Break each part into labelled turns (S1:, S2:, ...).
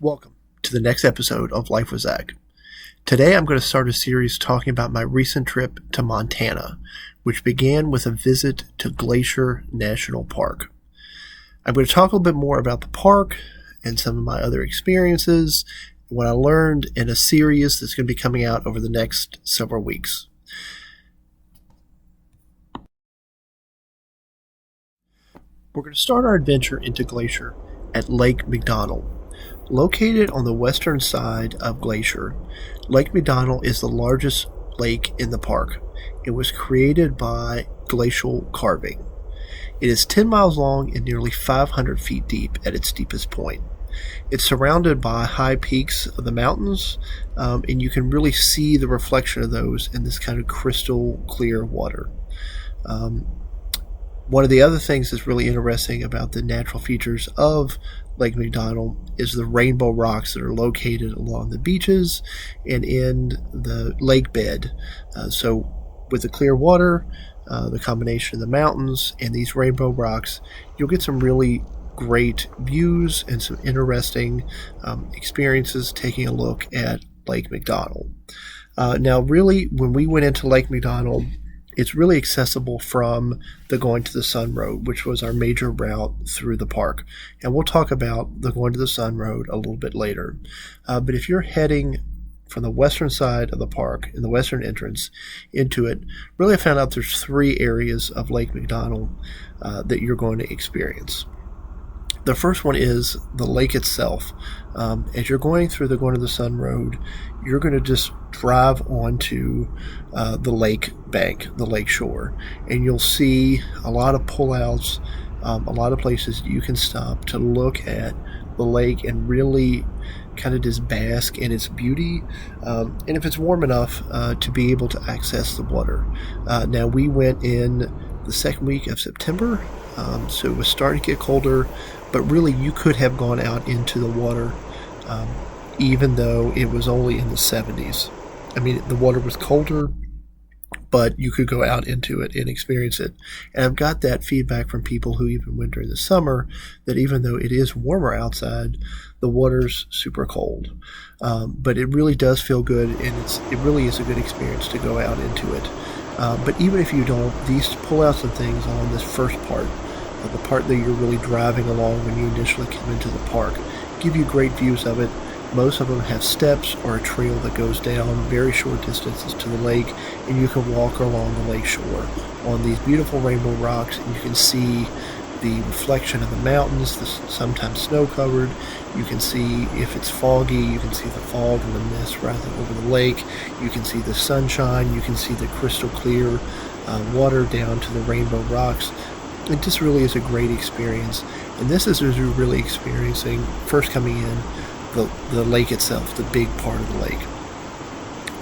S1: Welcome to the next episode of Life with Zach. Today I'm going to start a series talking about my recent trip to Montana, which began with a visit to Glacier National Park. I'm going to talk a little bit more about the park and some of my other experiences, what I learned in a series that's going to be coming out over the next several weeks. We're going to start our adventure into Glacier at Lake McDonald. Located on the western side of Glacier, Lake McDonald is the largest lake in the park. It was created by glacial carving. It is 10 miles long and nearly 500 feet deep at its deepest point. It's surrounded by high peaks of the mountains, and you can really see the reflection of those in this kind of crystal clear water. One of the other things that's really interesting about the natural features of Lake McDonald is the rainbow rocks that are located along the beaches and in the lake bed. So with the clear water, the combination of the mountains and these rainbow rocks, you'll get some really great views and some interesting experiences taking a look at Lake McDonald. Now really, when we went into Lake McDonald, it's really accessible from the Going to the Sun Road, which was our major route through the park. And we'll talk about the Going to the Sun Road a little bit later. But if you're heading from the western side of the park, in the western entrance, into it, really I found out there's three areas of Lake McDonald that you're going to experience. The first one is the lake itself. As you're going through the Going to the Sun Road, you're going to just drive onto the lake bank, the lake shore, and you'll see a lot of pullouts, a lot of places you can stop to look at the lake and really kind of just bask in its beauty, and if it's warm enough to be able to access the water. Now we went in the second week of September, so it was starting to get colder, but really you could have gone out into the water even though it was only in the 70s. I mean, the water was colder, but you could go out into it and experience it. And I've got that feedback from people who even went during the summer, that even though it is warmer outside, the water's super cold. But it really does feel good, and it really is a good experience to go out into it. But even if you don't, these pullouts and things on this first part, the part that you're really driving along when you initially come into the park, give you great views of it. Most of them have steps or a trail that goes down very short distances to the lake, and you can walk along the lake shore on these beautiful rainbow rocks, and you can see the reflection of the mountains, sometimes snow-covered. You can see if it's foggy, you can see the fog and the mist rising over the lake. You can see the sunshine, you can see the crystal clear water down to the rainbow rocks. It just really is a great experience, and this is as you're really experiencing first coming in the lake itself, the big part of the lake.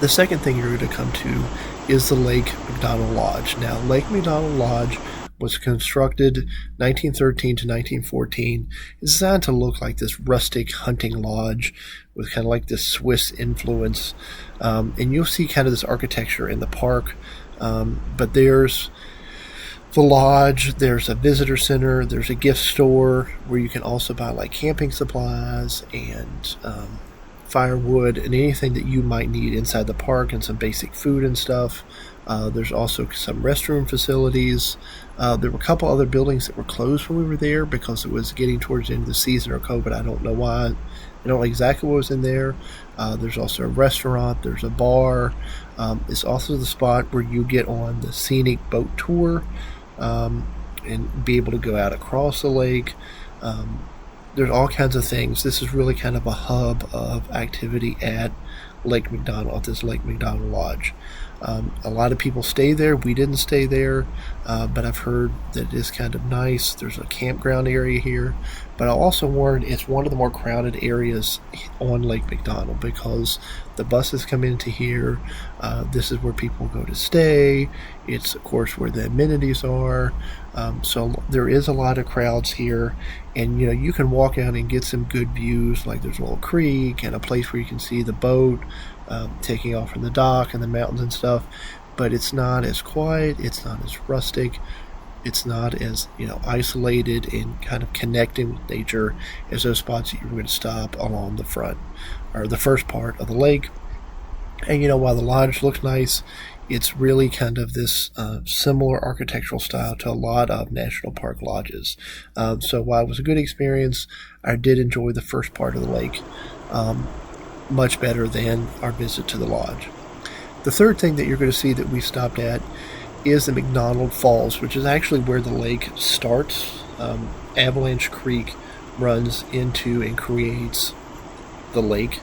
S1: The second thing you're going to come to is the Lake McDonald Lodge. Now, Lake McDonald Lodge was constructed 1913 to 1914. It's designed to look like this rustic hunting lodge with kind of like this Swiss influence. And you'll see kind of this architecture in the park. But there's the lodge, there's a visitor center, there's a gift store where you can also buy like camping supplies and firewood and anything that you might need inside the park, and some basic food and stuff. There's also some restroom facilities. There were a couple other buildings that were closed when we were there because it was getting towards the end of the season or COVID. I don't know why. I don't know exactly what was in there. There's also a restaurant. There's a bar. It's also the spot where you get on the scenic boat tour and be able to go out across the lake. There's all kinds of things. This is really kind of a hub of activity at Lake McDonald, at this Lake McDonald Lodge. A lot of people stay there. We didn't stay there, but I've heard that it is kind of nice. There's a campground area here, but I'll also warn it's one of the more crowded areas on Lake McDonald because the buses come into here. This is where people go to stay. It's, of course, where the amenities are. So there is a lot of crowds here, and you can walk out and get some good views. Like there's a little creek and a place where you can see the boat taking off from the dock and the mountains and stuff, but it's not as quiet, it's not as rustic. It's not as isolated and kind of connecting with nature as those spots that you're going to stop along the front or the first part of the lake. And while the lodge looks nice, it's really kind of this similar architectural style to a lot of national park lodges. So while it was a good experience, I did enjoy the first part of the lake much better than our visit to the lodge. The third thing that you're going to see that we stopped at is the McDonald Falls, which is actually where the lake starts. Avalanche Creek runs into and creates the lake.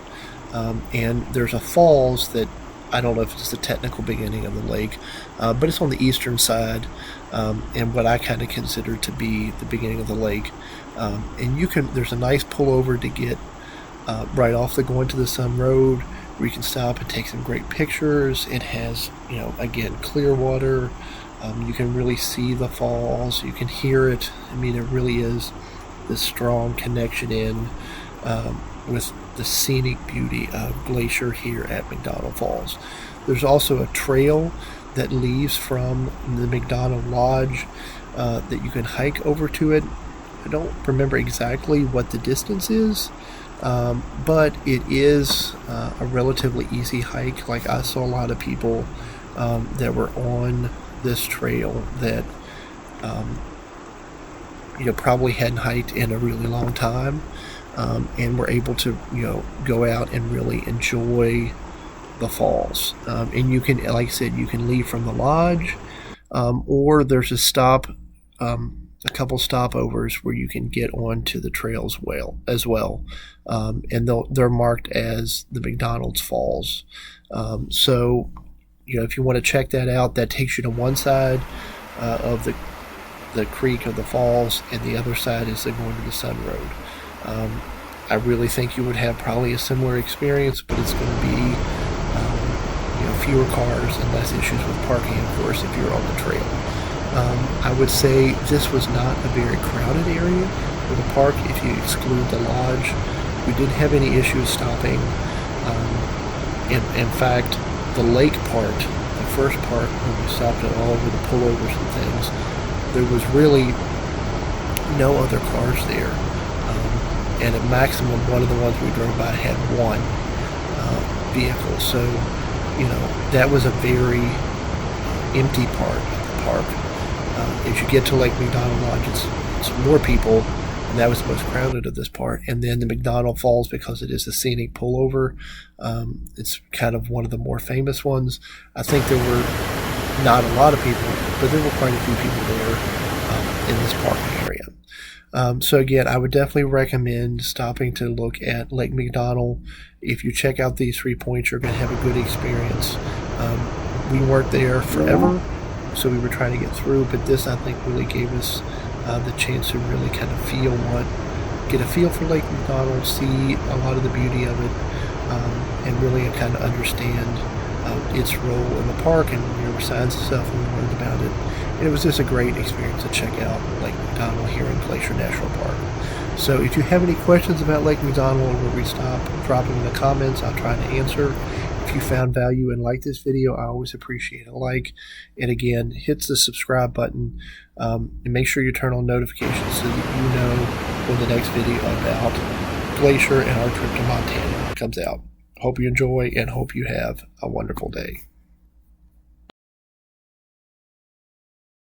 S1: And there's a falls that I don't know if it's the technical beginning of the lake, but it's on the eastern side, and what I kind of consider to be the beginning of the lake. And there's a nice pullover to get right off the Going to the Sun Road, where you can stop and take some great pictures. It has, again, clear water. You can really see the falls. You can hear it. I mean, it really is this strong connection in with the scenic beauty of Glacier here at McDonald Falls. There's also a trail that leaves from the McDonald Lodge that you can hike over to it. I don't remember exactly what the distance is, but it is a relatively easy hike. Like, I saw a lot of people that were on this trail that probably hadn't hiked in a really long time, and were able to go out and really enjoy the falls. And you can, like I said, you can leave from the lodge, or there's a couple stopovers where you can get onto the trails as well, and they're marked as the McDonald's Falls. So if you want to check that out, that takes you to one side of the creek of the falls, and the other side is the Going to the Sun Road. I really think you would have probably a similar experience, but it's going to be fewer cars and less issues with parking, of course, if you're on the trail. I would say this was not a very crowded area for the park if you exclude the lodge. We didn't have any issues stopping. In fact, the lake part, the first part, when we stopped at all with the pullovers and things, there was really no other cars there. And at maximum, one of the ones we drove by had one vehicle. So, that was a very empty part of the park. As you get to Lake McDonald Lodge, it's more people, and that was the most crowded of this part. And then the McDonald Falls, because it is a scenic pullover, it's kind of one of the more famous ones. I think there were not a lot of people, but there were quite a few people there in this parking area. So again, I would definitely recommend stopping to look at Lake McDonald. If you check out these 3 points, you're going to have a good experience. We weren't there forever, so we were trying to get through, but this, I think, really gave us the chance to really kind of get a feel for Lake McDonald, see a lot of the beauty of it, and really kind of understand its role in the park, and there were signs and stuff, and we learned about it. And it was just a great experience to check out Lake McDonald here in Glacier National Park. So if you have any questions about Lake McDonald or where we stop, drop them in the comments. I'll try to answer. If you found value and liked this video, I always appreciate a like. And again, hit the subscribe button, and make sure you turn on notifications so that you know when the next video about Glacier and our trip to Montana comes out. Hope you enjoy and hope you have a wonderful day.